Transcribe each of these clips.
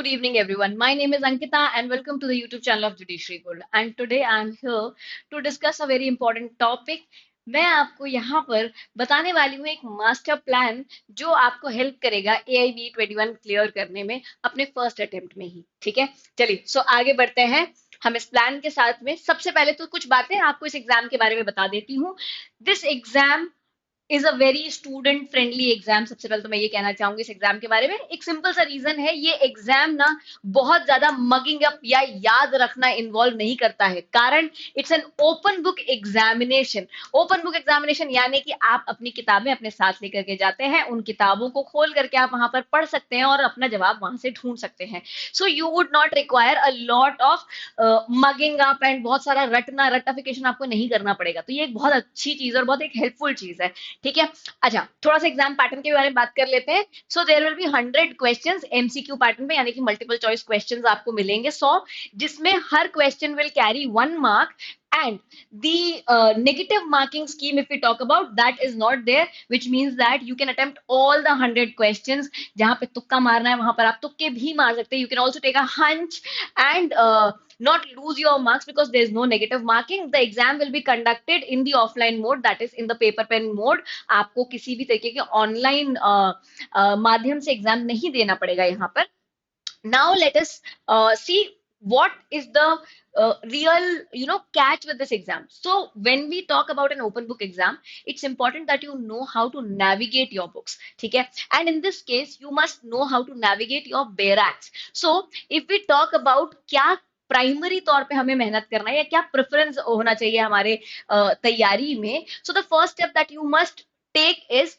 good evening, everyone. My name is Ankita, and welcome to the YouTube channel of Judiciary Gold. And today I'm here to discuss a very important topic. मैं आपको यहाँ पर बताने वाली हूँ एक master plan जो आपको हेल्प करेगा AIB 21 क्लियर करने में अपने फर्स्ट अटेम्प्ट में ही। ठीक है, चलिए आगे बढ़ते हैं। हम इस प्लान के साथ में सबसे पहले तो कुछ बातें आपको इस एग्जाम के बारे में बता देती हूँ। This exam is a very student friendly exam. सबसे पहले तो मैं ये कहना चाहूंगी इस एग्जाम के बारे में। एक सिंपल सा रीजन है, ये एग्जाम ना बहुत ज्यादा मगिंग अप या याद रखना इन्वॉल्व नहीं करता है। कारण it's an open book examination. Open book examination यानी कि आप अपनी किताबें अपने साथ लेकर के जाते हैं, उन किताबों को खोल करके आप वहां पर पढ़ सकते हैं और अपना जवाब वहां से ढूंढ सकते हैं। So you would not require a lot of mugging up and बहुत सारा रटिफिकेशन आपको नहीं करना पड़ेगा। तो ये एक बहुत अच्छी चीज और बहुत एक हेल्पफुल चीज है। ठीक है, अच्छा थोड़ा सा एग्जाम पैटर्न के बारे में बात कर लेते हैं। So there will be 100 questions MCQ pattern में, यानी कि मल्टीपल चॉइस क्वेश्चंस आपको मिलेंगे 100, जिसमें हर question will carry 1 mark and the negative marking scheme, if we talk about, that is not there, which means that you can attempt all the 100 questions। जहां पे तुक्का मारना है वहां पर आप तुक्के भी मार सकते हैं। You can also take a hunch and not lose your marks because there is no negative marking। The exam will be conducted in the offline mode, that is in the paper pen mode। आपको किसी भी तरीके के online माध्यम से exam नहीं देना पड़ेगा यहाँ पर। Now let us see what is the real catch with this exam. So when we talk about an open book exam, it's important that you know how to navigate your books. ठीक है, and in this case you must know how to navigate your bare acts. So if we talk about क्या primary तौर पे हमें मेहनत करना है या क्या प्रेफरेंस होना चाहिए हमारे तैयारी में, so the first step that you must take is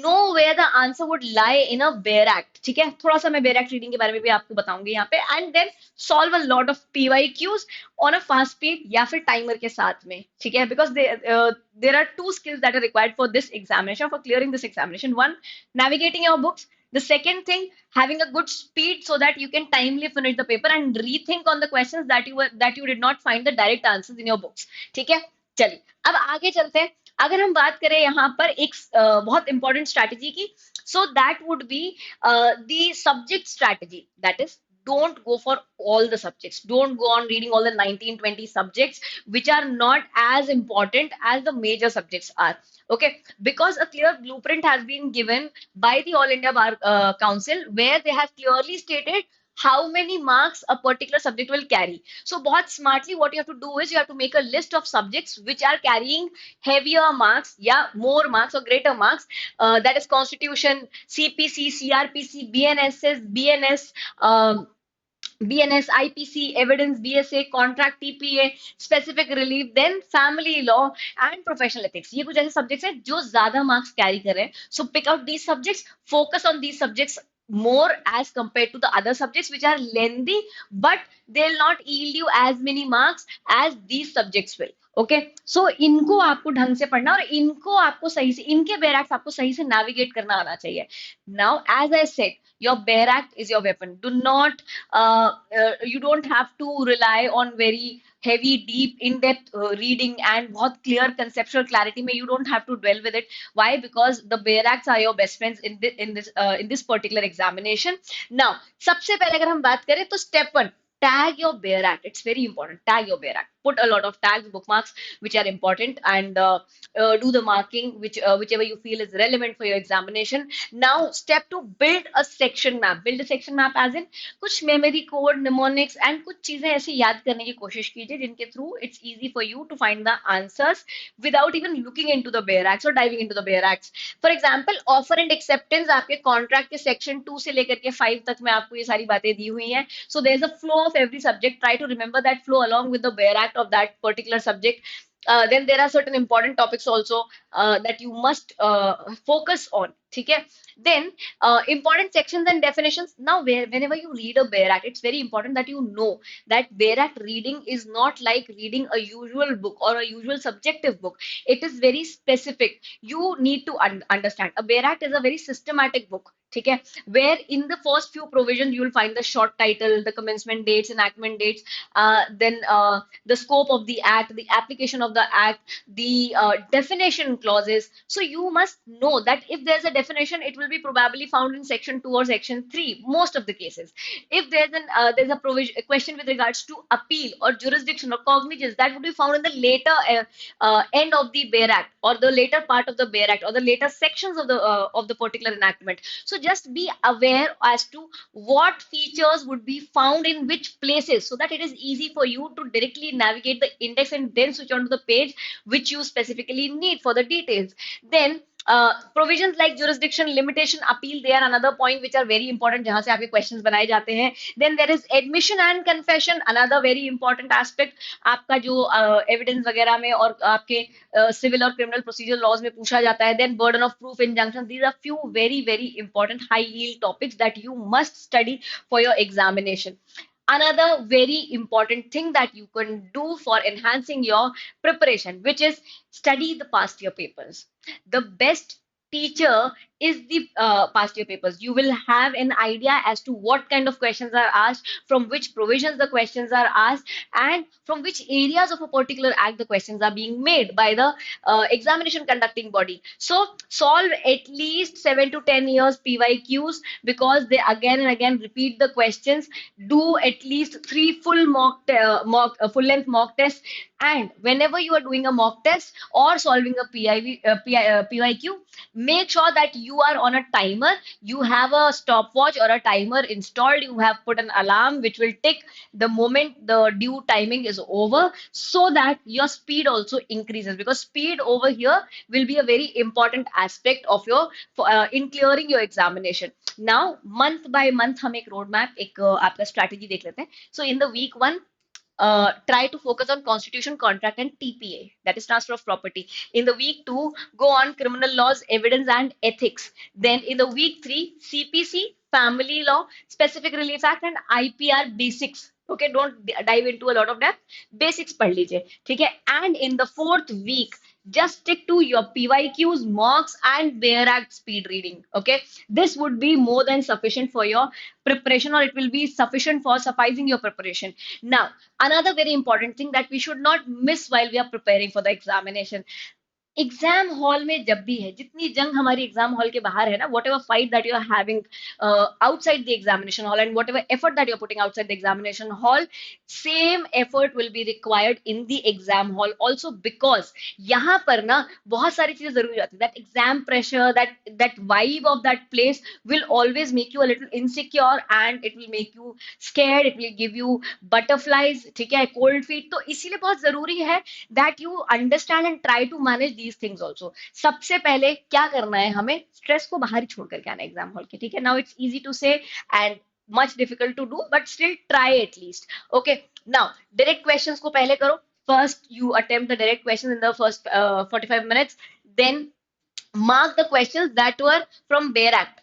know where the answer would lie in a bare act. ठीक है, थोड़ा सा मैं बेयर एक्ट रीडिंग के बारे में भी आपको बताऊंगी यहाँ पे। And then solve a lot of PYQs on a fast speed या फिर टाइमर के साथ में। ठीक है, because there are 2 skills that are required for this examination, for clearing this examination. One, navigating your books. The second thing, having a good speed so that you can timely finish the paper and rethink on the questions that you did not find the direct answers in your books। ठीक है, चलिए अब आगे चलते हैं। अगर हम बात करें यहाँ पर एक बहुत इंपॉर्टेंट स्ट्रैटेजी की, so that would be the subject strategy. That is, don't go for all the subjects, don't go on reading all the 19-20 subjects which are not as important as the major subjects are, okay? Because a clear blueprint has been given by the All India Bar Council, where they have clearly stated how many marks a particular subject will carry. So बहुत smartly what you have to do is you have to make a list of subjects which are carrying heavier marks, yeah, more marks or greater marks, that is constitution, CPC, CRPC, BNSS, BNS, BNS, IPC, evidence, BSA, contract, TPA, specific relief, then family law and professional ethics। ये कुछ ऐसे subjects हैं जो ज्यादा marks carry कर रहे हैं। So pick out these subjects, focus on these subjects more as compared to the other subjects which are lengthy, but they'll not yield you as many marks as these subjects will। Okay, so इनको आपको ढंग से पढ़ना और इनको आपको सही से, इनके बेरैक्स आपको सही से नेविगेट करना आना चाहिए। Now as I said, your bare act is your weapon। Do not you don't have to rely on very heavy, deep, in-depth reading and बहुत clear conceptual clarity में you don't have to dwell with it। Why? Because the bare acts are your best friends in this particular examination। Now सबसे पहले अगर हम बात करें तो step 1, tag your bare act। It's very important, tag your bare act, put a lot of tags, bookmarks which are important, and do the marking whichever you feel is relevant for your examination। Now step 2, build a section map। build a section map as in कुछ memory code, mnemonics and कुछ चीजें ऐसे याद करने की कोशिश कीजिए जिनके through it's easy for you to find the answers without even looking into the bare acts or diving into the bare acts। For example, offer and acceptance आपके contract के section 2 से लेकर के 5 तक में आपको ये सारी बातें दी हुई हैं। So there's a flow of every subject, try to remember that flow along with the bare act of that particular subject। Then there are certain important topics also that you must focus on। ठीक है, then important sections and definitions। Now whenever you read a bare act, it's very important that you know that bare act reading is not like reading a usual book or a usual subjective book। It is very specific, you need to understand a bare act is a very systematic book। ठीक है, where in the first few provisions you will find the short title, the commencement dates, enactment dates, then the scope of the act, the application of the act, the definition clauses। So you must know that if there's a definition, it will be probably found in section 2 or section 3 most of the cases. If there's a provision, a question with regards to appeal or jurisdiction or cognizance, that would be found in the later end of the Bear Act, or the later part of the Bear Act, or the later sections of the particular enactment. So just be aware as to what features would be found in which places, so that it is easy for you to directly navigate the index and then switch on to the page which you specifically need for the details. Then provisions like jurisdiction, limitation, appeal, they are another point which are very important, जहां से आपके questions बनाए जाते हैं. Then there is admission and confession, another very important aspect. आपका जो evidence वगैरह में और आपके civil और criminal procedure laws में पूछा जाता है. Then burden of proof, injunction, these are few very important high yield topics that you must study for your examination. Another very important thing that you can do for enhancing your preparation, which is study the past year papers. The best teacher is the past year papers. You will have an idea as to what kind of questions are asked, from which provisions the questions are asked, and from which areas of a particular act the questions are being made by the examination conducting body. So solve at least 7 to 10 years PYQs, because they again and again repeat the questions. Do at least three full full length mock tests. And whenever you are doing a mock test or solving a PYQ, make sure that you are on a timer. You have a stopwatch or a timer installed. You have put an alarm which will tick the moment the due timing is over, so that your speed also increases, because speed over here will be a very important aspect of your in clearing your examination. Now month by month हम एक road map, एक आपका strategy देख लेते हैं. So in the week 1, try to focus on constitution, contract, and TPA, that is transfer of property. In the week 2, go on criminal laws, evidence, and ethics. Then in the week 3, CPC, family law, specific relief act, and IPR basics. Okay, don't dive into a lot of depth. Basics पढ़ लीजिए, ठीक है? And in the 4th week, just stick to your PYQs, mocks, and Bear Act speed reading. Okay, this would be more than sufficient for your preparation, or it will be sufficient for sufficing your preparation. Now, another very important thing that we should not miss while we are preparing for the examination. Exam hall में जब भी है, जितनी जंग हमारी exam hall के बाहर है ना, whatever fight that you are having outside the examination hall, and whatever effort that you are putting outside the examination hall, same effort will be required in the exam hall also, because यहाँ पर ना बहुत सारी चीजें जरूरी होती है. That exam pressure, that vibe of that place will always make you a little insecure, and it will make you scared, it will give you butterflies, ठीक है, cold feet. तो इसीलिए बहुत जरूरी है that you understand and try to manage these things also. सबसे पहले क्या करना है, हमें स्ट्रेस को बाहर ही छोड़ करके आना एग्जाम हॉल के, ठीक है. नाउ इट्स इजी टू से and much difficult to do, but still try at least. Okay, now direct questions को पहले करो. First you attempt the direct questions in the first 45 minutes, then mark the questions that were from Bear Act,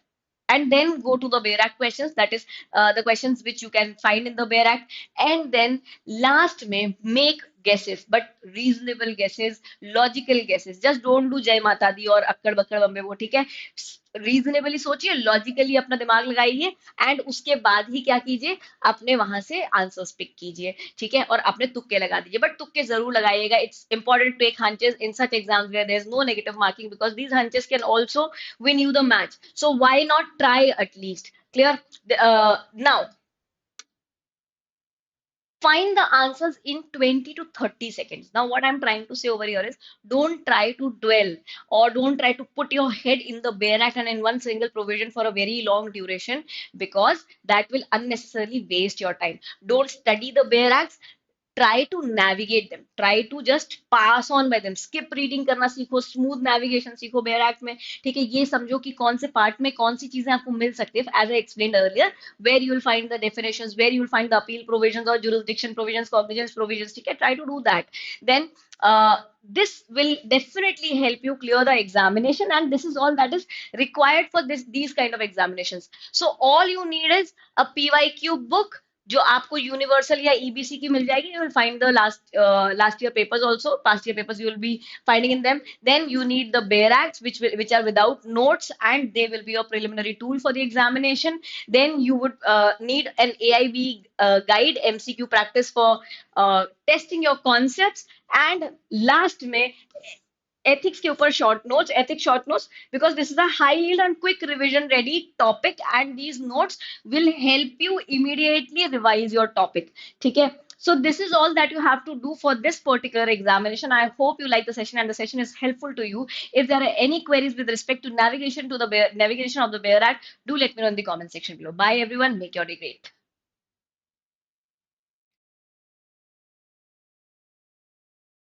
and then go to the Bear Act questions, that is the questions which you can find in the Bear Act. And then last में make guesses, but reasonable guesses, logical guesses. Just don't do जय माता दी और अक्कड़ बक्कड़ बम्बे वो, ठीक है. Reasonably सोचिए, logically अपना दिमाग लगाइए, एंड उसके बाद ही क्या कीजिए, अपने वहां से आंसर्स पिक कीजिए, ठीक है, और अपने तुक्के लगा दीजिए. बट तुक्के जरूर लगाइएगा. It's important to take hunches in such exams where there is no negative marking, because these hunches can also win you the match. So why not try at least? Clear? Now find the answers in 20 to 30 seconds. Now what I'm trying to say over here is, don't try to dwell, or don't try to put your head in the Bear Act and in one single provision for a very long duration, because that will unnecessarily waste your time. Don't study the Bear Acts, try to navigate them, try to just pass on by them. Skip reading करना सीखो, smooth navigation सीखो Bear Act में, ठीक है. ये समझो कि कौन से पार्ट में कौन सी चीजें आपको मिल सकती है, as I explained earlier, where you will find the definitions, where you will find the appeal provisions or jurisdiction provisions, cognizance provisions, ठीक है. Try to do that. Then this will definitely help you clear the examination, and this is all that is required for these kind of examinations. So all you need is a PYQ book, जो आपको universal या EBC की मिल जाएगी. You will find the last year papers also, past year papers you will be finding in them. Then you need the Bear Acts, which are without notes, and they will be your preliminary tool for the examination. Then you would need an AIB guide, MCQ practice for testing your concepts. And last में ethics के ऊपर short notes, ethics short notes, because this is a high yield and quick revision ready topic, and these notes will help you immediately revise your topic. ठीक है? So this is all that you have to do for this particular examination. I hope you like the session and the session is helpful to you. If there are any queries with respect to navigation of the Bear Act, do let me know in the comment section below. Bye everyone. Make your day great.